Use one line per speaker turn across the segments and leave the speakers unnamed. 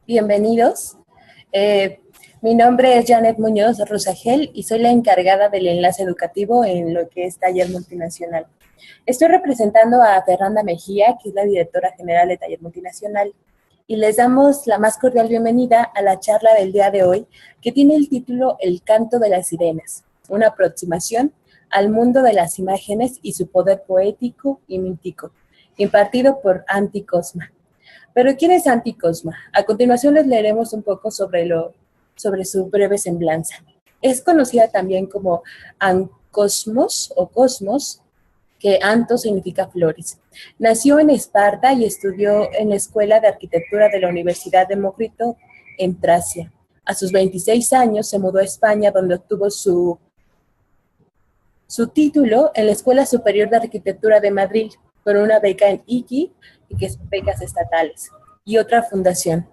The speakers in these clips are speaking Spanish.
bienvenidos. Mi nombre es Janet Muñoz Rusagel y soy la encargada del enlace educativo en lo que es Taller Multinacional. Estoy representando a Fernanda Mejía, que es la directora general de Taller Multinacional, y les damos la más cordial bienvenida a la charla del día de hoy, que tiene el título El canto de las sirenas, una aproximación al mundo de las imágenes y su poder poético y mítico, impartido por Antti Cosma. Pero ¿quién es Antti Cosma? A continuación les leeremos un poco sobre su breve semblanza. Es conocida también como Ancosmos o Cosmos, que Anto significa flores. Nació en Esparta y estudió en la Escuela de Arquitectura de la Universidad de Demócrito en Tracia. A sus 26 años se mudó a España, donde obtuvo su título en la Escuela Superior de Arquitectura de Madrid, con una beca en IKI, que es becas estatales, y otra fundación.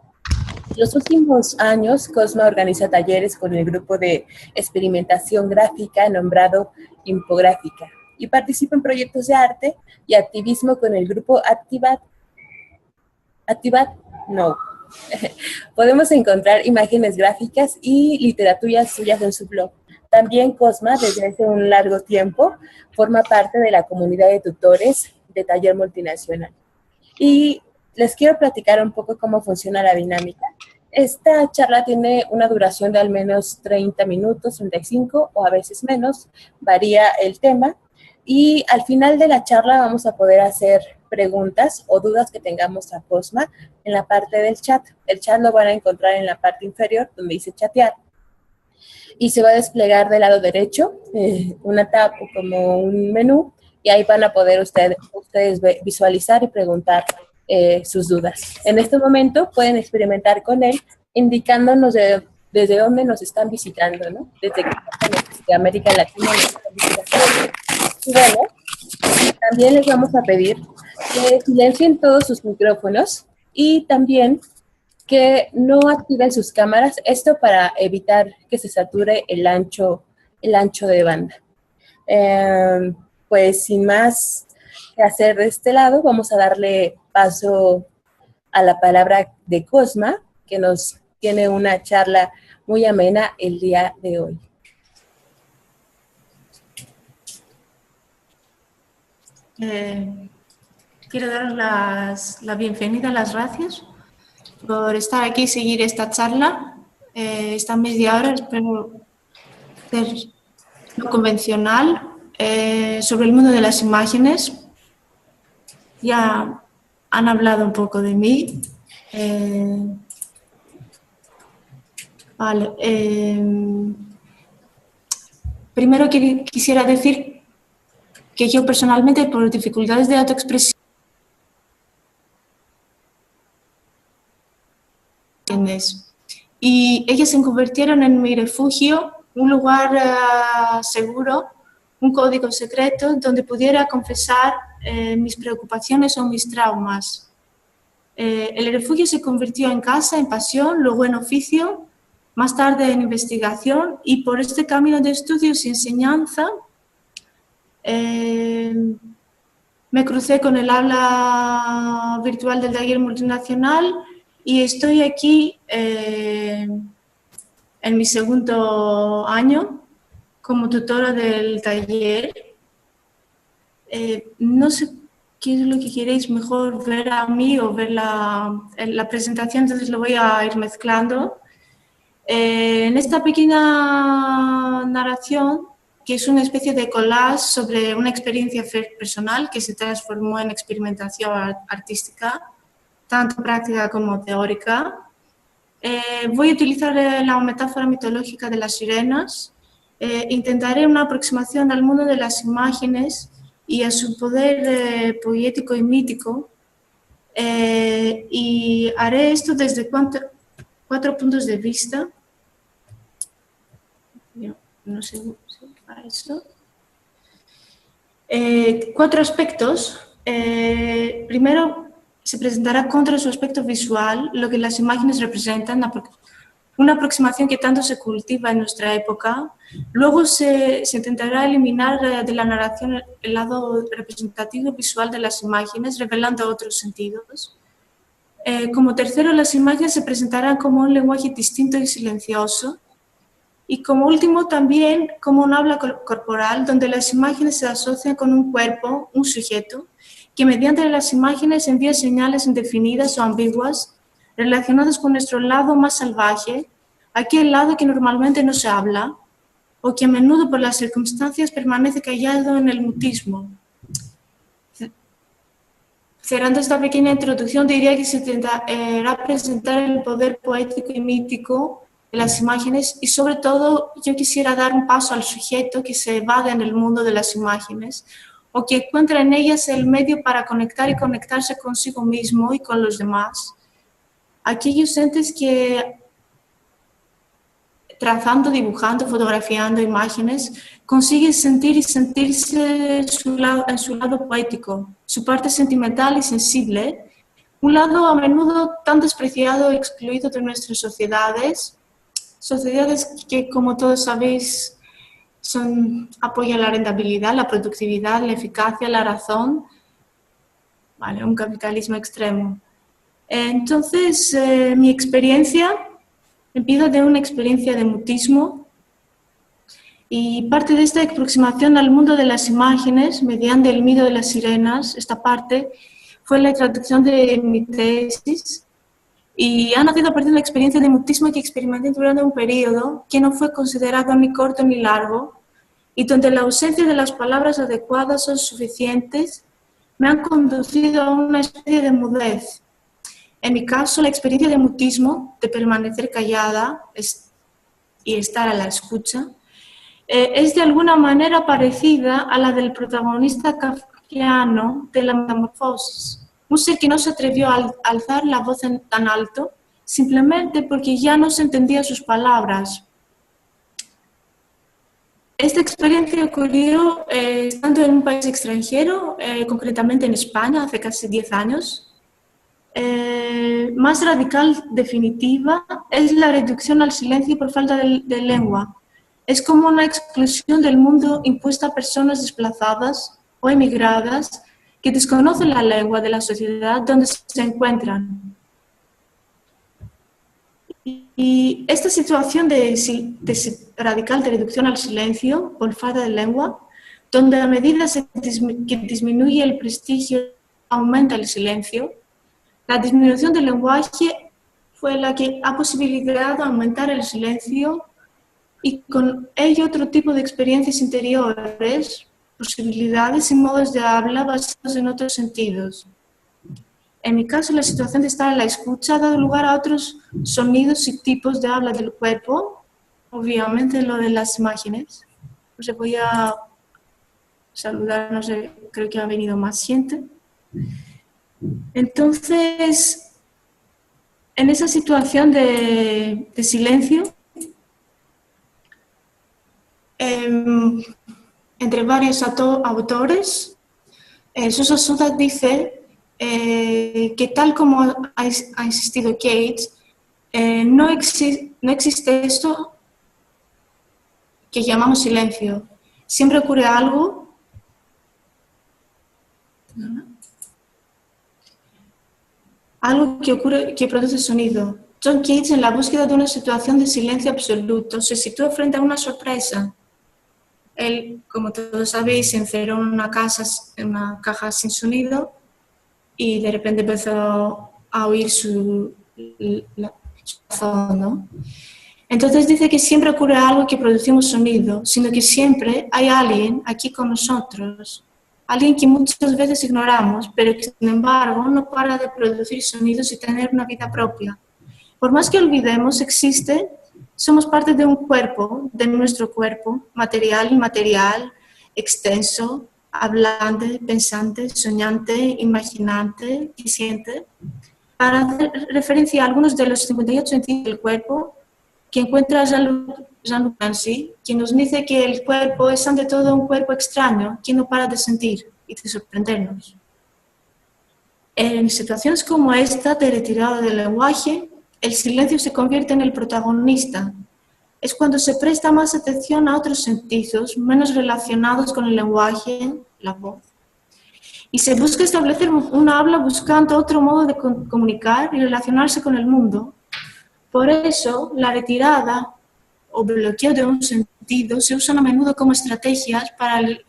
En los últimos años, Cosma organiza talleres con el grupo de experimentación gráfica nombrado Infográfica y participa en proyectos de arte y activismo con el grupo Activat No. Podemos encontrar imágenes gráficas y literatura suyas en su blog. También Cosma, desde hace un largo tiempo, forma parte de la comunidad de tutores de Taller Multinacional. Y les quiero platicar un poco cómo funciona la dinámica. Esta charla tiene una duración de al menos 30 minutos, 35 o a veces menos, varía el tema. Y al final de la charla vamos a poder hacer preguntas o dudas que tengamos a Cosma en la parte del chat. El chat lo van a encontrar en la parte inferior donde dice chatear. Y se va a desplegar del lado derecho una tab como un menú y ahí van a poder ustedes visualizar y preguntar sus dudas. En este momento pueden experimentar con él indicándonos desde dónde nos están visitando, ¿no? Desde América Latina nos están visitando. Y bueno, también les vamos a pedir que silencien todos sus micrófonos y también que no activen sus cámaras, esto para evitar que se sature el ancho de banda. Pues sin más que hacer de este lado, vamos a darle paso a la palabra de Cosma, que nos tiene una charla muy amena el día de hoy.
Quiero daros la bienvenida, las gracias por estar aquí y seguir esta charla. Esta media hora espero ser no convencional sobre el mundo de las imágenes. Ya han hablado un poco de mí. Primero quisiera decir que yo personalmente, por dificultades de autoexpresión, y ellas se convirtieron en mi refugio, un lugar seguro, un código secreto donde pudiera confesar mis preocupaciones o mis traumas. El refugio se convirtió en casa, en pasión, luego en oficio, más tarde en investigación, y por este camino de estudios y enseñanza me crucé con el aula virtual del Taller Multinacional y estoy aquí en mi segundo año como tutora del taller. No sé qué es lo que queréis, mejor ver a mí o ver la presentación, entonces lo voy a ir mezclando. En esta pequeña narración, que es una especie de collage sobre una experiencia personal que se transformó en experimentación artística, tanto práctica como teórica, voy a utilizar la metáfora mitológica de las sirenas. Intentaré una aproximación al mundo de las imágenes y a su poder poético y mítico, y haré esto desde 4 puntos de vista. No sé si para eso. 4 aspectos. Primero, se presentará contra su aspecto visual, lo que las imágenes representan, una aproximación que tanto se cultiva en nuestra época. Luego se intentará eliminar de la narración el lado representativo visual de las imágenes, revelando otros sentidos. Como tercero, las imágenes se presentarán como un lenguaje distinto y silencioso. Y como último, también como un habla corporal, donde las imágenes se asocian con un cuerpo, un sujeto, que mediante las imágenes envía señales indefinidas o ambiguas relacionadas con nuestro lado más salvaje, aquel lado que normalmente no se habla, o que a menudo por las circunstancias permanece callado en el mutismo. Cerrando esta pequeña introducción, diría que se intentará presentar el poder poético y mítico de las imágenes y, sobre todo, yo quisiera dar un paso al sujeto que se evade en el mundo de las imágenes o que encuentra en ellas el medio para conectar y conectarse consigo mismo y con los demás. Aquellos entes que, trazando, dibujando, fotografiando imágenes, consigue sentir y sentirse en su lado poético, su parte sentimental y sensible, un lado a menudo tan despreciado y excluido de nuestras sociedades que, como todos sabéis, apoyan la rentabilidad, la productividad, la eficacia, la razón, ¿vale? Un capitalismo extremo. Entonces, mi experiencia empieza de una experiencia de mutismo y parte de esta aproximación al mundo de las imágenes mediante el mito de las sirenas, esta parte fue la traducción de mi tesis y ha nacido a partir de la experiencia de mutismo que experimenté durante un periodo que no fue considerado ni corto ni largo y donde la ausencia de las palabras adecuadas o suficientes me han conducido a una especie de mudez. En mi caso, la experiencia de mutismo, de permanecer callada y estar a la escucha, es de alguna manera parecida a la del protagonista kafkiano de la Metamorfosis, un ser que no se atrevió a alzar la voz tan alto simplemente porque ya no se entendía sus palabras. Esta experiencia ocurrió estando en un país extranjero, concretamente en España, hace casi 10 años. Más radical, definitiva, es la reducción al silencio por falta de lengua. Es como una exclusión del mundo impuesta a personas desplazadas o emigradas que desconocen la lengua de la sociedad donde se encuentran. Y esta situación de radical de reducción al silencio por falta de lengua, donde a medida que disminuye el prestigio, aumenta el silencio, la disminución del lenguaje fue la que ha posibilitado aumentar el silencio y con ello otro tipo de experiencias interiores, posibilidades y modos de habla basados en otros sentidos. En mi caso, la situación de estar a la escucha ha dado lugar a otros sonidos y tipos de habla del cuerpo, obviamente lo de las imágenes. Pues voy a saludar, no sé, creo que ha venido más gente. Entonces, en esa situación de silencio, entre varios autores, Susan Sontag dice que tal como ha insistido Keats, no existe esto que llamamos silencio. Siempre ocurre algo que produce sonido. John Keats, en la búsqueda de una situación de silencio absoluto, se sitúa frente a una sorpresa. Él, como todos sabéis, se encerró en una caja sin sonido y de repente empezó a oír su voz, ¿no? Entonces dice que siempre ocurre algo que producimos sonido, sino que siempre hay alguien aquí con nosotros, alguien que muchas veces ignoramos, pero que sin embargo no para de producir sonidos y tener una vida propia. Por más que olvidemos, existe, somos parte de un cuerpo, de nuestro cuerpo, material, inmaterial, extenso, hablante, pensante, soñante, imaginante, que siente. Para hacer referencia a algunos de los 58 sentidos del cuerpo, que encuentra Jean-Luc Nancy, quien nos dice que el cuerpo es ante todo un cuerpo extraño, que no para de sentir y de sorprendernos. En situaciones como esta de retirada del lenguaje, el silencio se convierte en el protagonista. Es cuando se presta más atención a otros sentidos, menos relacionados con el lenguaje, la voz. Y se busca establecer una habla buscando otro modo de comunicar y relacionarse con el mundo. Por eso, la retirada o bloqueo de un sentido se usan a menudo como estrategias para el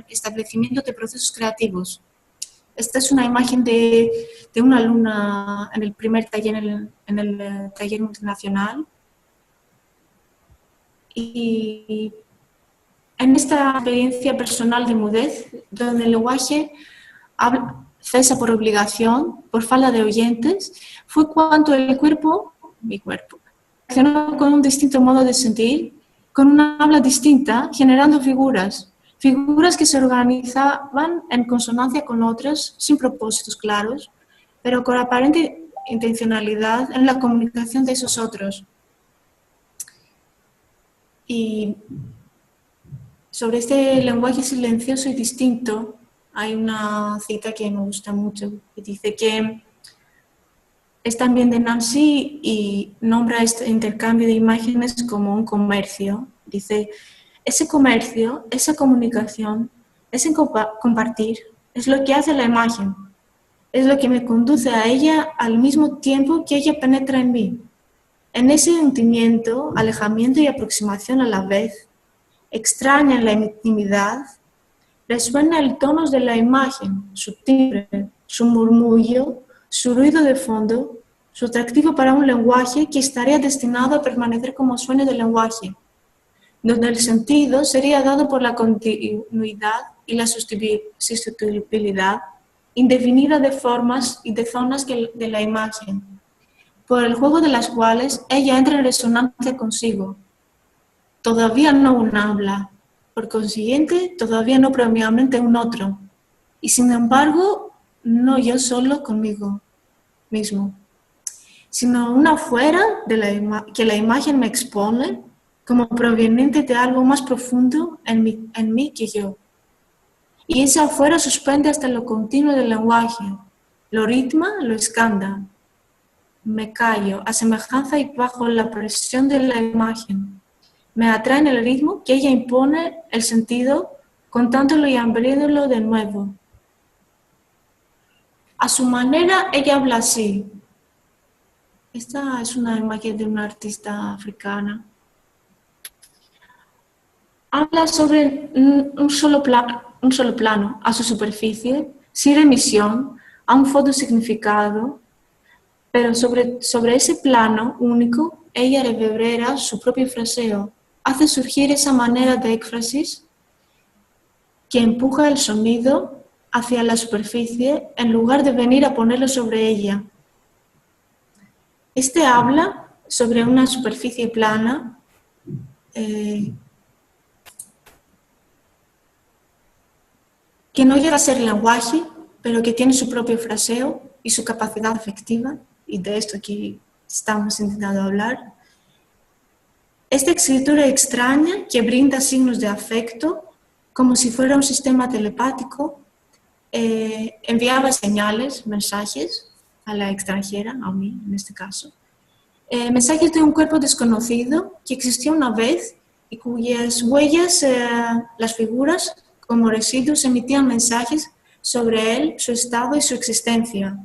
establecimiento de procesos creativos. Esta es una imagen de una alumna en el primer taller, en el taller multinacional. Y en esta experiencia personal de mudez, donde el lenguaje cesa por obligación, por falta de oyentes, fue cuando el cuerpo, mi cuerpo, reaccionó con un distinto modo de sentir, con una habla distinta, generando figuras que se organizaban en consonancia con otras, sin propósitos claros, pero con aparente intencionalidad en la comunicación de esos otros. Y sobre este lenguaje silencioso y distinto, hay una cita que me gusta mucho, que dice que es también de Nancy y nombra este intercambio de imágenes como un comercio. Dice, ese comercio, esa comunicación, ese compartir, es lo que hace la imagen, es lo que me conduce a ella al mismo tiempo que ella penetra en mí. En ese hundimiento, alejamiento y aproximación a la vez, extraña en la intimidad, resuena el tono de la imagen, su timbre, su murmullo, su ruido de fondo, su atractivo para un lenguaje que estaría destinado a permanecer como sueño del lenguaje, donde el sentido sería dado por la continuidad y la sustituibilidad indefinida de formas y de zonas de la imagen, por el juego de las cuales ella entra en resonancia consigo. Todavía no un habla, por consiguiente, todavía no propiamente un otro, y sin embargo, no yo solo conmigo mismo, sino una fuera de que la imagen me expone como proveniente de algo más profundo en mí que yo. Y ese afuera suspende hasta lo continuo del lenguaje, lo ritma, lo escanda. Me callo, a semejanza y bajo la presión de la imagen. Me atrae en el ritmo que ella impone el sentido, contándolo y abriéndolo de nuevo. A su manera, ella habla así. Esta es una imagen de una artista africana. Habla sobre un solo plano, a su superficie, sin remisión, a un fondo significado, pero sobre ese plano único, ella reverbera su propio fraseo, hace surgir esa manera de éxfrasis que empuja el sonido hacia la superficie en lugar de venir a ponerlo sobre ella. Este habla sobre una superficie plana que no llega a ser lenguaje, pero que tiene su propio fraseo y su capacidad afectiva, y de esto aquí estamos intentando hablar. Esta escritura extraña que brinda signos de afecto, como si fuera un sistema telepático, enviaba señales, mensajes a la extranjera, a mí en este caso, mensajes de un cuerpo desconocido que existió una vez y cuyas huellas, las figuras, como residuos, emitían mensajes sobre él, su estado y su existencia.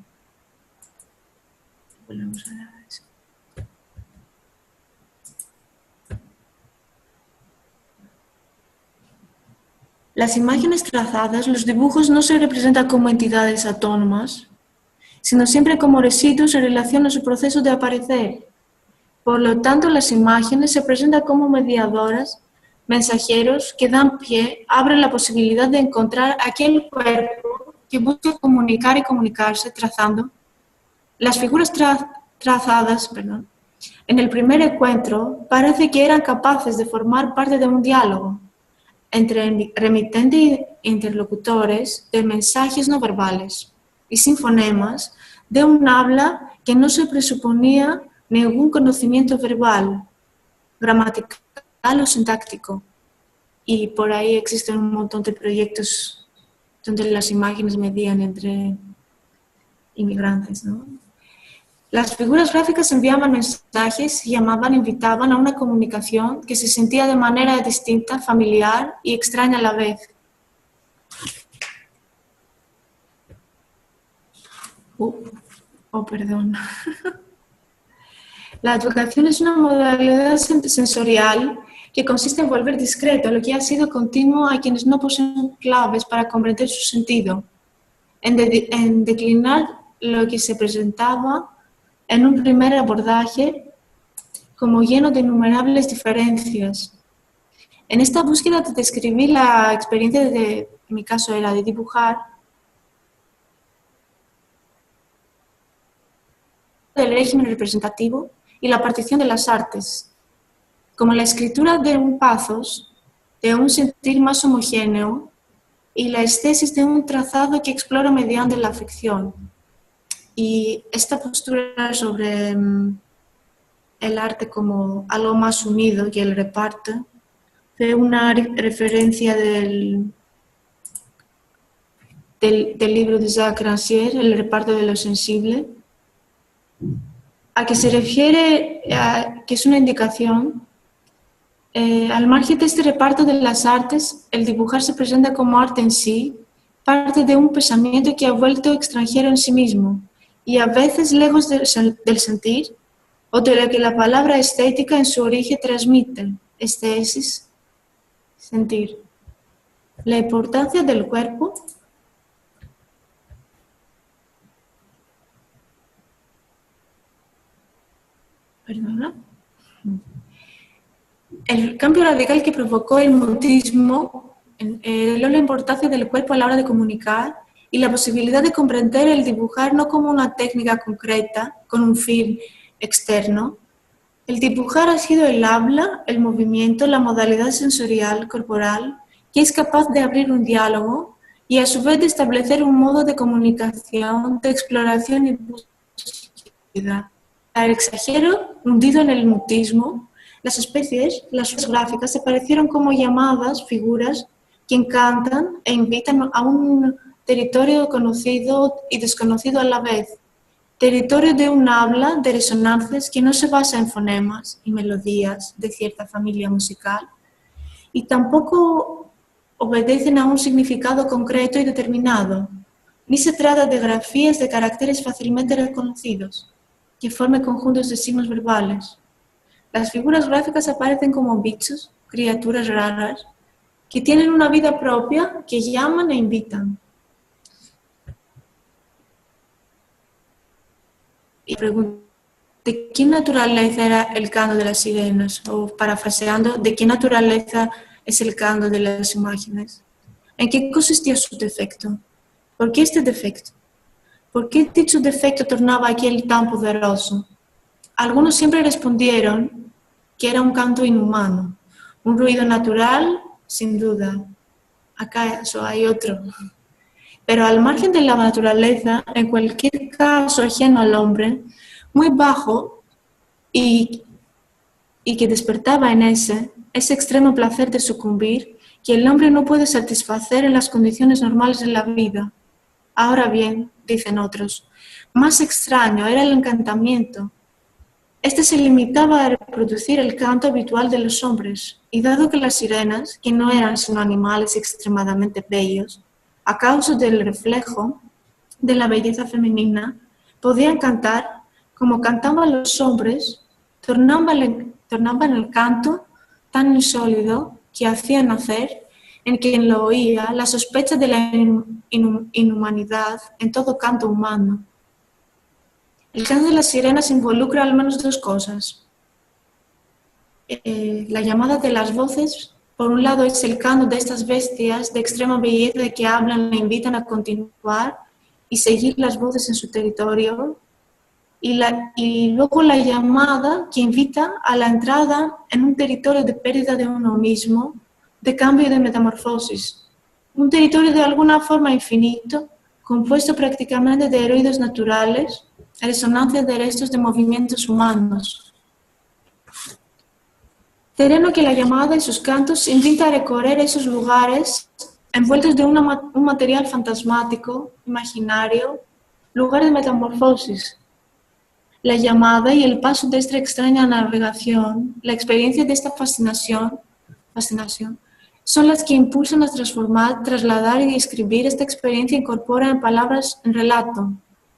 Volvemos a ver eso. Las imágenes trazadas, los dibujos no se representan como entidades autónomas, sino siempre como residuos en relación a su proceso de aparecer. Por lo tanto, las imágenes se presentan como mediadoras, mensajeros que dan pie, abren la posibilidad de encontrar aquel cuerpo que busca comunicar y comunicarse trazando. Las figuras trazadas, en el primer encuentro parece que eran capaces de formar parte de un diálogo entre remitente e interlocutores de mensajes no verbales y sin fonemas de un habla que no se presuponía ningún conocimiento verbal, gramatical o sintáctico. Y por ahí existen un montón de proyectos donde las imágenes medían entre inmigrantes, ¿no? Las figuras gráficas enviaban mensajes, llamaban, invitaban a una comunicación que se sentía de manera distinta, familiar y extraña a la vez. Perdón. La educación es una modalidad sensorial que consiste en volver discreto lo que ha sido continuo a quienes no poseen claves para comprender su sentido, en declinar lo que se presentaba en un primer abordaje como lleno de innumerables diferencias. En esta búsqueda de describir la experiencia en mi caso era de dibujar, del régimen representativo y la partición de las artes, como la escritura de un pathos, de un sentir más homogéneo, y la estésis de un trazado que explora mediante la ficción. Y esta postura sobre el arte como algo más unido que el reparto, fue una referencia del libro de Jacques Rancière, El reparto de lo sensible, a que se refiere, que es una indicación. Al margen de este reparto de las artes, el dibujar se presenta como arte en sí, parte de un pensamiento que ha vuelto extranjero en sí mismo y a veces lejos del sentir o de lo que la palabra estética en su origen transmite, estesis, sentir. La importancia del cuerpo El cambio radical que provocó el mutismo reveló la importancia del cuerpo a la hora de comunicar y la posibilidad de comprender el dibujar no como una técnica concreta, con un fin externo. El dibujar ha sido el habla, el movimiento, la modalidad sensorial corporal que es capaz de abrir un diálogo y a su vez de establecer un modo de comunicación, de exploración y búsqueda. Al exagero, hundido en el mutismo, las especies, las gráficas, se parecieron como llamadas figuras que encantan e invitan a un territorio conocido y desconocido a la vez, territorio de un habla de resonancias que no se basa en fonemas y melodías de cierta familia musical y tampoco obedecen a un significado concreto y determinado, ni se trata de grafías de caracteres fácilmente reconocidos, que formen conjuntos de signos verbales. Las figuras gráficas aparecen como bichos, criaturas raras, que tienen una vida propia, que llaman e invitan. Y pregunto, ¿de qué naturaleza era el canto de las sirenas? O parafraseando, ¿de qué naturaleza es el canto de las imágenes? ¿En qué consistía su defecto? ¿Por qué este defecto? ¿Por qué dicho defecto tornaba aquel tan poderoso? Algunos siempre respondieron que era un canto inhumano, un ruido natural, sin duda. ¿Acaso hay otro? Pero al margen de la naturaleza, en cualquier caso ajeno al hombre, muy bajo y que despertaba en ese extremo placer de sucumbir que el hombre no puede satisfacer en las condiciones normales de la vida. Ahora bien, dicen otros, más extraño era el encantamiento. Este se limitaba a reproducir el canto habitual de los hombres, y dado que las sirenas, que no eran sino animales extremadamente bellos, a causa del reflejo de la belleza femenina, podían cantar como cantaban los hombres, tornaban el canto tan insólido que hacía nacer en quien lo oía la sospecha de la inhumanidad en todo canto humano. El canto de las sirenas involucra al menos dos cosas. La llamada de las voces, por un lado, es el canto de estas bestias de extrema belleza que hablan e invitan a continuar y seguir las voces en su territorio, y luego la llamada que invita a la entrada en un territorio de pérdida de uno mismo, de cambio y de metamorfosis, un territorio de alguna forma infinito, compuesto prácticamente de ruidos naturales, resonancia de restos de movimientos humanos. Terreno que la llamada y sus cantos invita a recorrer esos lugares envueltos de un material fantasmático, imaginario, lugar de metamorfosis. La llamada y el paso de esta extraña navegación, la experiencia de esta fascinación, son las que impulsan a transformar, trasladar y describir esta experiencia incorpora en palabras, en relato,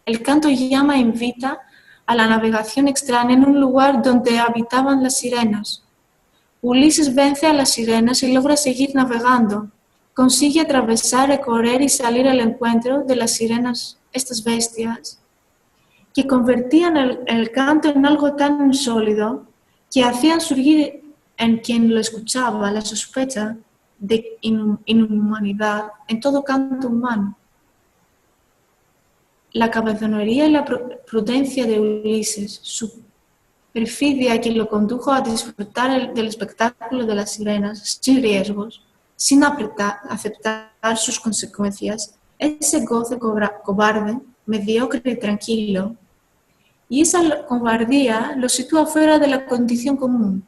el canto llama e invita a la navegación extraña en un lugar donde habitaban las sirenas. Ulises vence a las sirenas y logra seguir navegando. Consigue atravesar, correr y salir al encuentro de las sirenas, estas bestias, que convertían el canto en algo tan sólido que hacían surgir en quien lo escuchaba la sospecha de inhumanidad en todo canto humano. La cabezonería y la prudencia de Ulises, su perfidia que lo condujo a disfrutar del espectáculo de las sirenas sin riesgos, sin aceptar sus consecuencias, ese goce cobarde, mediocre y tranquilo, y esa cobardía lo sitúa fuera de la condición común.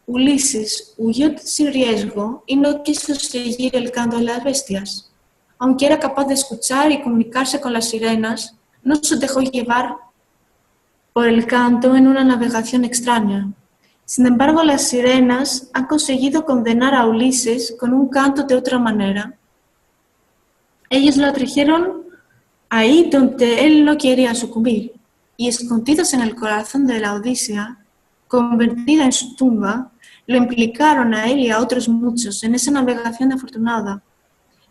Ulises huyó sin riesgo y no quiso seguir el canto de las bestias. Aunque era capaz de escuchar y comunicarse con las sirenas, no se dejó llevar por el canto en una navegación extraña. Sin embargo, las sirenas han conseguido condenar a Ulises con un canto de otra manera. Ellos lo trajeron ahí donde él no quería sucumbir, y escondidos en el corazón de la Odisea, convertida en su tumba, lo implicaron a él y a otros muchos en esa navegación afortunada.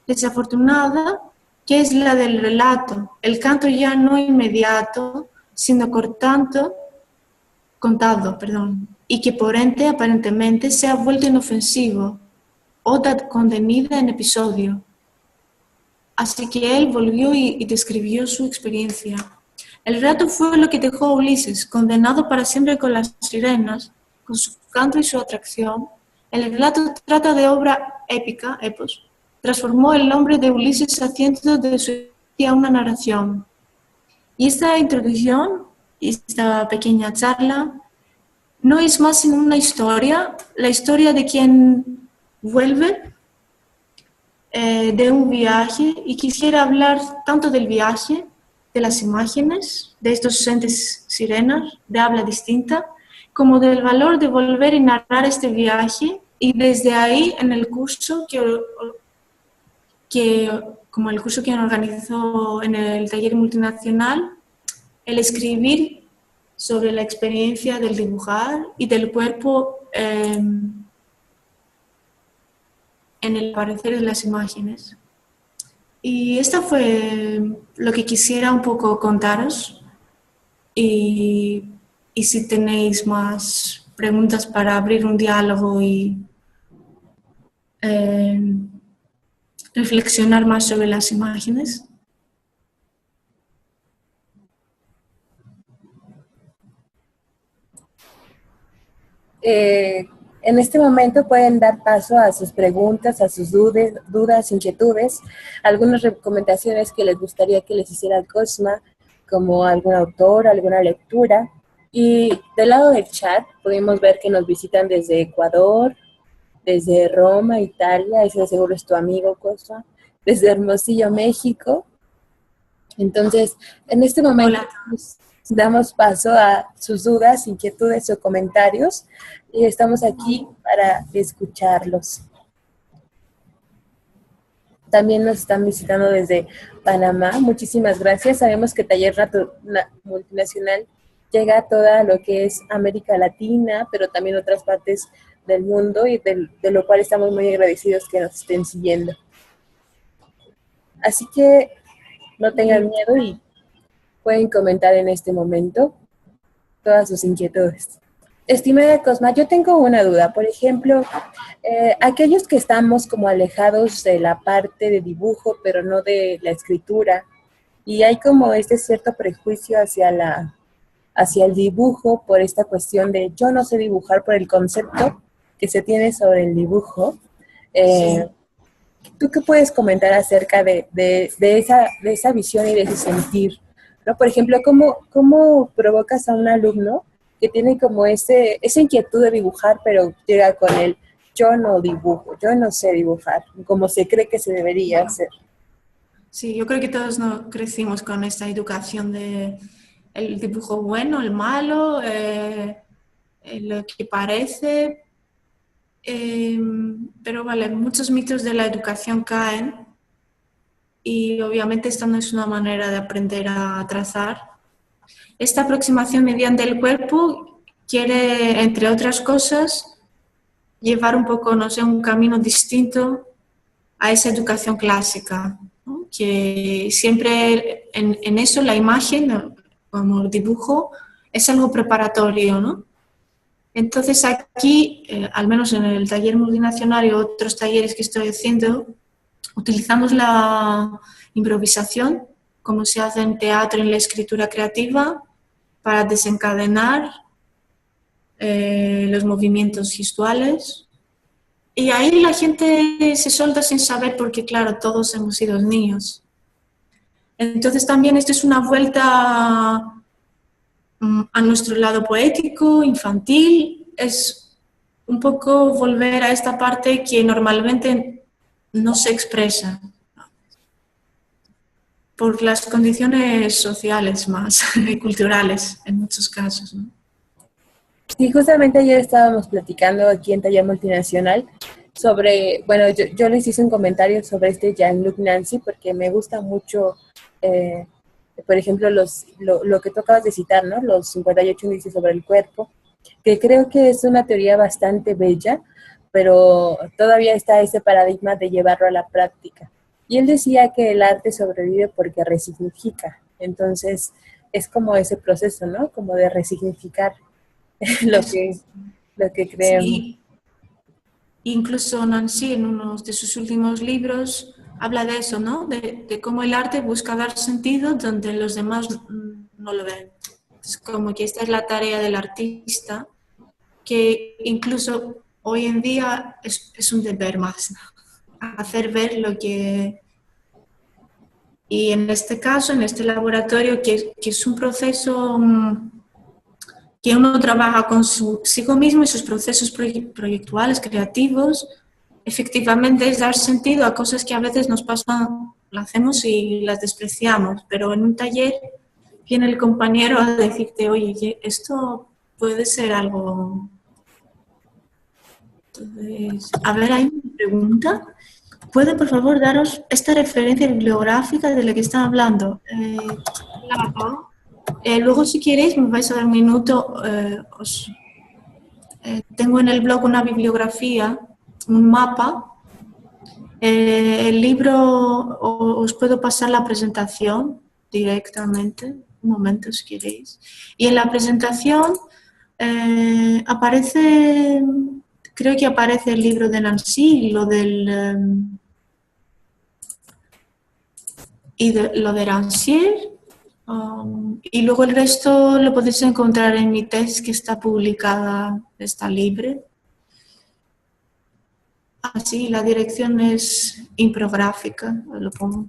Desafortunada, que es la del relato, el canto ya no inmediato, sino contado, y que por ende aparentemente se ha vuelto inofensivo, oda contenida en episodio. Así que él volvió y describió su experiencia. El relato fue lo que dejó a Ulises, condenado para siempre con las sirenas, con su canto y su atracción. El relato trata de obra épica, epos, transformó el nombre de Ulises haciendo de su historia una narración. Y esta introducción, esta pequeña charla, no es más sino una historia, la historia de quien vuelve de un viaje, y quisiera hablar tanto del viaje, de las imágenes, de estos entes sirenas de habla distinta, como del valor de volver y narrar este viaje, y desde ahí en el curso como el curso que organizó en el taller multinacional, el escribir sobre la experiencia del dibujar y del cuerpo en el aparecer de las imágenes. Y esto fue lo que quisiera un poco contaros, y si tenéis más preguntas para abrir un diálogo y reflexionar más sobre las imágenes.
En este momento pueden dar paso a sus preguntas, a sus dudas, inquietudes, algunas recomendaciones que les gustaría que les hiciera Cosma, como algún autor, alguna lectura. Y del lado del chat podemos ver que nos visitan desde Ecuador, desde Roma, Italia, ese seguro es tu amigo Cosma, desde Hermosillo, México. Entonces, en este momento damos paso a sus dudas, inquietudes o comentarios, y estamos aquí para escucharlos. También nos están visitando desde Panamá. Muchísimas gracias. Sabemos que Taller Multinacional llega a toda lo que es América Latina, pero también otras partes del mundo, y de lo cual estamos muy agradecidos que nos estén siguiendo. Así que no tengan miedo y pueden comentar en este momento todas sus inquietudes. Estimada Cosma, yo tengo una duda. Por ejemplo, aquellos que estamos como alejados de la parte de dibujo, pero no de la escritura, y hay como este cierto prejuicio hacia el dibujo por esta cuestión de yo no sé dibujar, por el concepto que se tiene sobre el dibujo. Sí. ¿Tú qué puedes comentar acerca de esa visión y de ese sentir? ¿No? Por ejemplo, ¿cómo provocas a un alumno que tiene como esa inquietud de dibujar, pero llega con el yo no dibujo, yo no sé dibujar, como se cree que se debería hacer?
Sí, yo creo que todos no crecimos con esta educación de el dibujo bueno, el malo, lo que parece, pero vale, muchos mitos de la educación caen y obviamente esta no es una manera de aprender a trazar. Esta aproximación mediante el cuerpo quiere, entre otras cosas, llevar un poco, no sé, un camino distinto a esa educación clásica, ¿no? Que siempre en eso la imagen, como el dibujo, es algo preparatorio, ¿no? Entonces aquí, al menos en el taller multinacional y otros talleres que estoy haciendo, utilizamos la improvisación, como se hace en teatro, en la escritura creativa, para desencadenar los movimientos gestuales. Y ahí la gente se suelta sin saber porque, claro, todos hemos sido niños. Entonces también esto es una vuelta a nuestro lado poético, infantil. Es un poco volver a esta parte que normalmente no se expresa por las condiciones sociales más y culturales en muchos casos, ¿no?
Sí, justamente ayer estábamos platicando aquí en Taller Multinacional sobre, bueno, yo les hice un comentario sobre este Jean-Luc Nancy porque me gusta mucho, por ejemplo, lo que tú acabas de citar, ¿no? Los 58 índices sobre el cuerpo, que creo que es una teoría bastante bella, pero todavía está ese paradigma de llevarlo a la práctica. Y él decía que el arte sobrevive porque resignifica. Entonces, es como ese proceso, ¿no? Como de resignificar lo que, lo que creemos.
Sí, incluso Nancy en uno de sus últimos libros habla de eso, ¿no? De cómo el arte busca dar sentido donde los demás no lo ven. Es como que esta es la tarea del artista, que incluso hoy en día es un deber más, ¿no? Hacer ver lo que... Y en este caso, en este laboratorio, que es un proceso que uno trabaja consigo mismo y sus procesos proyectuales, creativos, efectivamente es dar sentido a cosas que a veces nos pasan, las hacemos y las despreciamos, pero en un taller viene el compañero a decirte, oye, esto puede ser algo... Entonces, a ver, hay una pregunta. ¿Puede, por favor, daros esta referencia bibliográfica de la que están hablando? Claro. Luego, si queréis, me vais a dar un minuto. Tengo en el blog una bibliografía, un mapa. El libro, os puedo pasar la presentación directamente. Un momento, si queréis. Y en la presentación aparece, creo que aparece el libro de Nancy, lo del... y lo de Rancière, y luego el resto lo podéis encontrar en mi tesis que está publicada, está libre. Así, la dirección es imprográfica, lo pongo.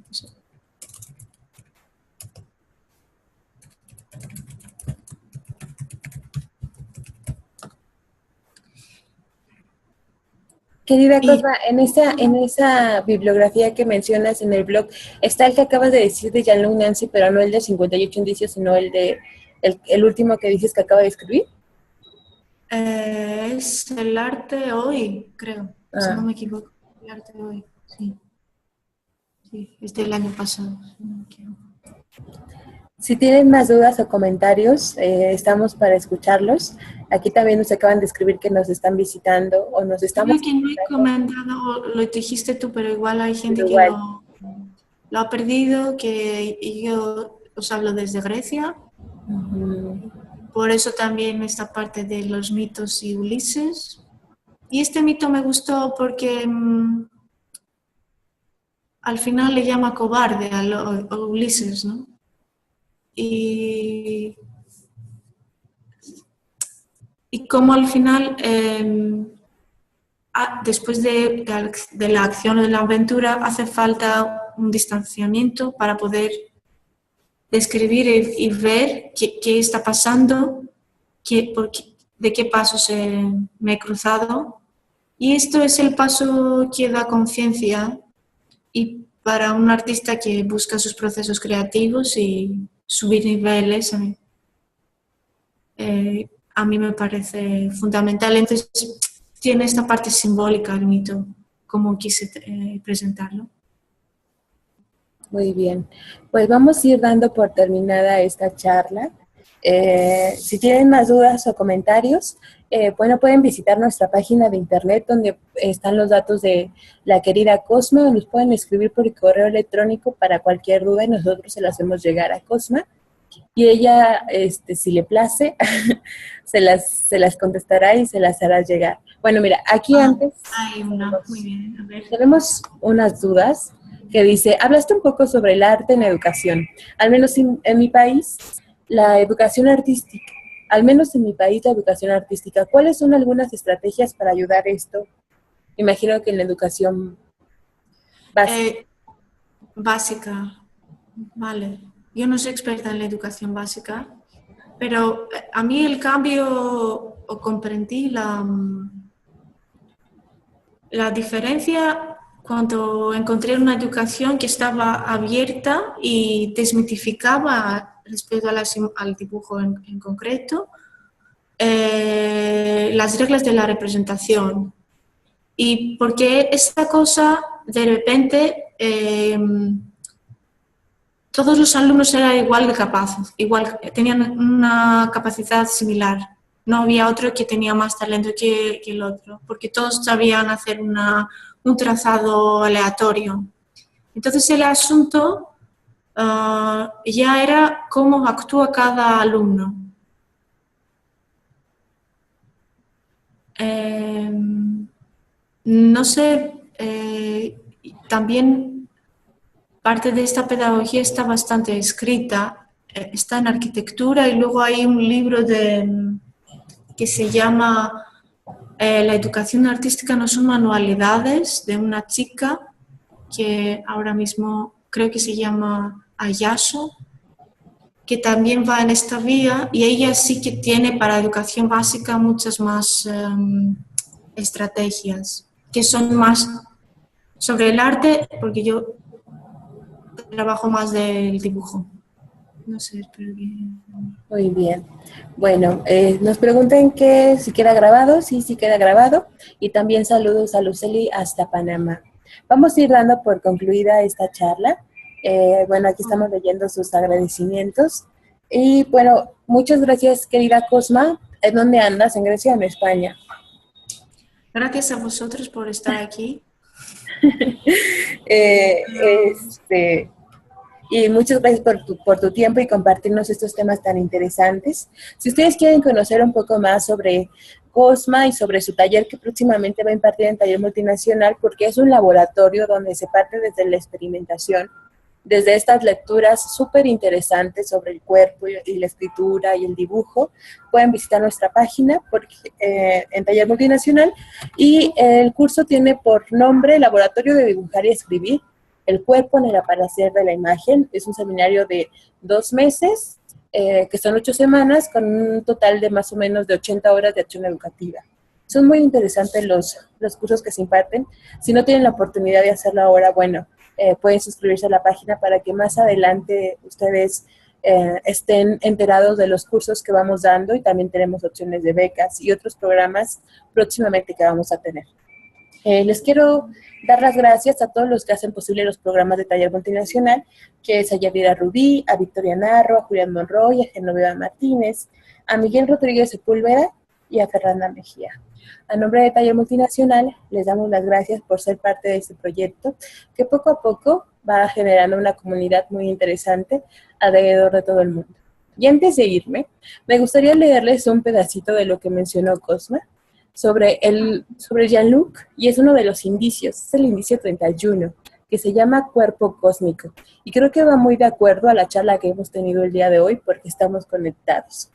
Querida Cosma, en esa bibliografía que mencionas en el blog, está el que acabas de decir de Jean-Luc Nancy, pero no el de 58 indicios, sino el último que dices que acaba de escribir.
Es el arte hoy, creo, si no me equivoco. El arte hoy, sí. Sí, es del año pasado, si no me equivoco.
Si tienen más dudas o comentarios, estamos para escucharlos. Aquí también nos acaban de escribir que nos están visitando o nos estamos...
Creo que no he comentado, lo dijiste tú, pero igual hay gente que lo ha perdido, que yo os hablo desde Grecia. Por eso también esta parte de los mitos y Ulises. Y este mito me gustó porque al final le llama cobarde a Ulises, ¿no? Y como al final, después de la acción o de la aventura, hace falta un distanciamiento para poder describir y ver qué está pasando, de qué pasos me he cruzado. Y esto es el paso que da conciencia y para un artista que busca sus procesos creativos y subir niveles, a mí me parece fundamental. Entonces, tiene esta parte simbólica el mito, como quise presentarlo.
Muy bien, pues vamos a ir dando por terminada esta charla. Si tienen más dudas o comentarios, bueno, pueden visitar nuestra página de internet donde están los datos de la querida Cosma, o nos pueden escribir por correo electrónico para cualquier duda y nosotros se la hacemos llegar a Cosma. Y ella, si le place, se las contestará y se las hará llegar. Bueno, mira, aquí antes
Hay una, muy bien, a ver.
tenemos unas dudas que dice, hablaste un poco sobre el arte en educación. Al menos en mi país, la educación artística, al menos en mi país, la educación artística, ¿cuáles son algunas estrategias para ayudar esto? Imagino que en la educación básica.
Básica, vale. Yo no soy experta en la educación básica, pero a mí el cambio, o comprendí la diferencia cuando encontré una educación que estaba abierta y desmitificaba respecto al dibujo en concreto las reglas de la representación. Y porque esta cosa de repente todos los alumnos eran igual de capaces, tenían una capacidad similar. No había otro que tenía más talento que el otro, porque todos sabían hacer un trazado aleatorio. Entonces el asunto ya era cómo actúa cada alumno. No sé, también parte de esta pedagogía está bastante escrita, está en arquitectura y luego hay un libro que se llama La educación artística no son manualidades, de una chica que ahora mismo creo que se llama Ayaso, que también va en esta vía y ella sí que tiene para educación básica muchas más estrategias, que son más sobre el arte, porque yo trabajo más del dibujo. No sé, espero que...
Muy bien. Bueno, nos preguntan que si queda grabado. Sí, sí queda grabado. Y también saludos a Luceli hasta Panamá. Vamos a ir dando por concluida esta charla. Bueno, aquí estamos leyendo sus agradecimientos. Y bueno, muchas gracias, querida Cosma. ¿En dónde andas? ¿En Grecia o en España?
Gracias a vosotros por estar aquí.
Y muchas gracias por tu tiempo y compartirnos estos temas tan interesantes. Si ustedes quieren conocer un poco más sobre Cosma y sobre su taller que próximamente va a impartir en Taller Multinacional, porque es un laboratorio donde se parte desde la experimentación, desde estas lecturas súper interesantes sobre el cuerpo y la escritura y el dibujo, pueden visitar nuestra página en Taller Multinacional, y el curso tiene por nombre Laboratorio de Dibujar y Escribir, el cuerpo en el aparecer de la imagen. Es un seminario de 2 meses, que son 8 semanas, con un total de más o menos de 80 horas de acción educativa. Son muy interesantes los cursos que se imparten. Si no tienen la oportunidad de hacerlo ahora, bueno, pueden suscribirse a la página para que más adelante ustedes estén enterados de los cursos que vamos dando, y también tenemos opciones de becas y otros programas próximamente que vamos a tener. Les quiero dar las gracias a todos los que hacen posible los programas de Taller Multinacional, que es a Yadira Rubí, a Victoria Narro, a Julián Monroy, a Genoveva Martínez, a Miguel Rodríguez Sepúlveda y a Fernanda Mejía. A nombre de Taller Multinacional, les damos las gracias por ser parte de este proyecto, que poco a poco va generando una comunidad muy interesante alrededor de todo el mundo. Y antes de irme, me gustaría leerles un pedacito de lo que mencionó Cosma sobre Jean-Luc, y es uno de los indicios, es el indicio 31, que se llama cuerpo cósmico. Y creo que va muy de acuerdo a la charla que hemos tenido el día de hoy, porque estamos conectados.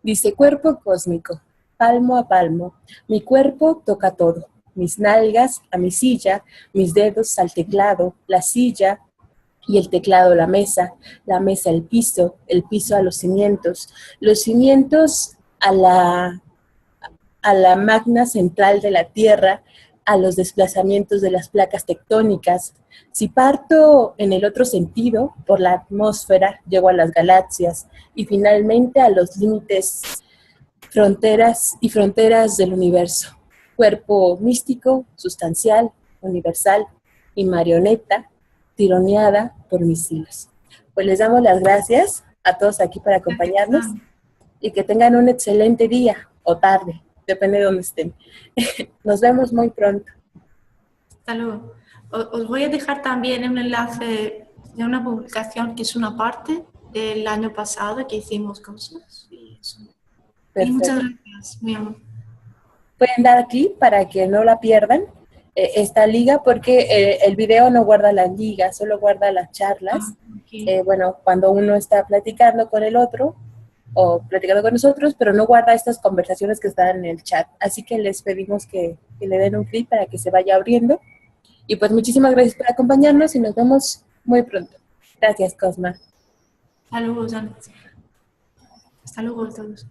Dice: cuerpo cósmico, palmo a palmo, mi cuerpo toca todo, mis nalgas a mi silla, mis dedos al teclado, la silla y el teclado la mesa el piso a los cimientos a la magna central de la Tierra, a los desplazamientos de las placas tectónicas. Si parto en el otro sentido, por la atmósfera, llego a las galaxias y finalmente a los límites, fronteras del universo. Cuerpo místico, sustancial, universal y marioneta, tironeada por mis hilos. Pues les damos las gracias a todos aquí por acompañarnos y que tengan un excelente día o tarde, depende de dónde estén. Nos vemos muy pronto.
Hasta luego. Os voy a dejar también un enlace de una publicación que es una parte del año pasado que hicimos cosas. Y muchas gracias, mi amor.
Pueden dar clic para que no la pierdan, esta liga, porque el video no guarda las ligas, solo guarda las charlas.
Okay.
Bueno, cuando uno está platicando con el otro o platicando con nosotros, pero no guarda estas conversaciones que están en el chat. Así que les pedimos que le den un clic para que se vaya abriendo. Y pues muchísimas gracias por acompañarnos y nos vemos muy pronto. Gracias, Cosma.
Hasta luego, Janet. Hasta luego a todos.